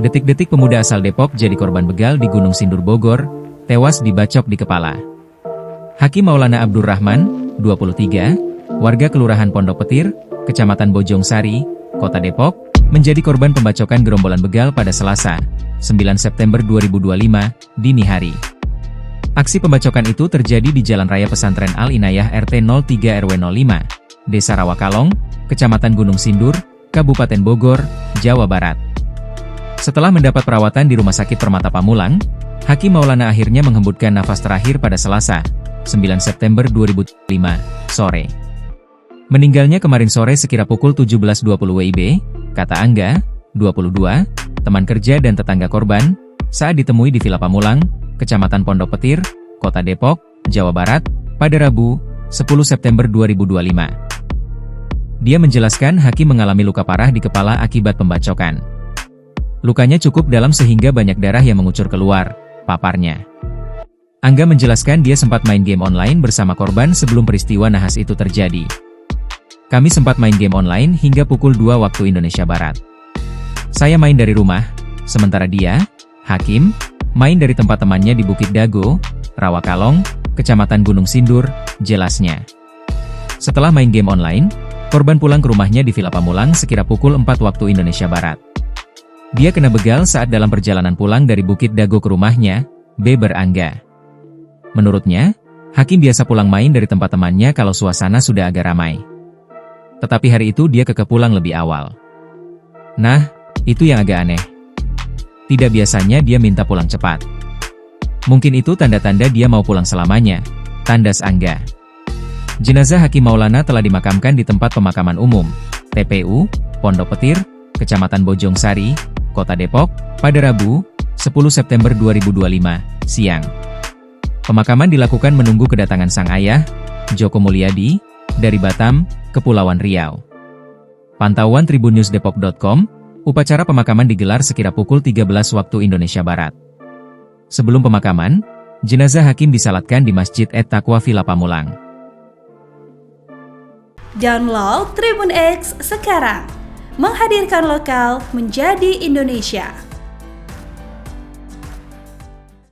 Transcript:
Detik-detik pemuda asal Depok jadi korban begal di Gunung Sindur Bogor, tewas dibacok di kepala. Hakim Maulana Abdurrahman, 23, warga Kelurahan Pondok Petir, Kecamatan Bojong Sari, Kota Depok, menjadi korban pembacokan gerombolan begal pada Selasa, 9 September 2025, dini hari. Aksi pembacokan itu terjadi di Jalan Raya Pesantren Al-Inayah RT 03 RW 05, Desa Rawakalong, Kecamatan Gunung Sindur, Kabupaten Bogor, Jawa Barat. Setelah mendapat perawatan di Rumah Sakit Permata Pamulang, Hakim Maulana akhirnya menghembuskan nafas terakhir pada Selasa, 9 September 2005, sore. Meninggalnya kemarin sore sekira pukul 17.20 WIB, kata Angga, 22, teman kerja dan tetangga korban, saat ditemui di Villa Pamulang, Kecamatan Pondok Petir, Kota Depok, Jawa Barat, pada Rabu, 10 September 2025. Dia menjelaskan Hakim mengalami luka parah di kepala akibat pembacokan. Lukanya cukup dalam sehingga banyak darah yang mengucur keluar, paparnya. Angga menjelaskan dia sempat main game online bersama korban sebelum peristiwa nahas itu terjadi. Kami sempat main game online hingga pukul 2 waktu Indonesia Barat. Saya main dari rumah, sementara dia, Hakim, main dari tempat temannya di Bukit Dago, Rawakalong, Kecamatan Gunung Sindur, jelasnya. Setelah main game online, korban pulang ke rumahnya di Villa Pamulang sekira pukul 4 waktu Indonesia Barat. Dia kena begal saat dalam perjalanan pulang dari Bukit Dago ke rumahnya, beber Angga. Menurutnya, Hakim biasa pulang main dari tempat temannya kalau suasana sudah agak ramai. Tetapi hari itu dia pulang lebih awal. Nah, itu yang agak aneh. Tidak biasanya dia minta pulang cepat. Mungkin itu tanda-tanda dia mau pulang selamanya, tandas Angga. Jenazah Hakim Maulana telah dimakamkan di tempat pemakaman umum, TPU, Pondok Petir, Kecamatan Bojong Sari, Kota Depok, pada Rabu, 10 September 2025, siang. Pemakaman dilakukan menunggu kedatangan sang ayah, Joko Mulyadi, dari Batam, Kepulauan Riau. Pantauan tribunnews.depok.com, upacara pemakaman digelar sekira pukul 13 waktu Indonesia Barat. Sebelum pemakaman, jenazah Hakim disalatkan di Masjid At-Taqwa Villa Pamulang. Download Tribun X sekarang. Menghadirkan lokal menjadi Indonesia.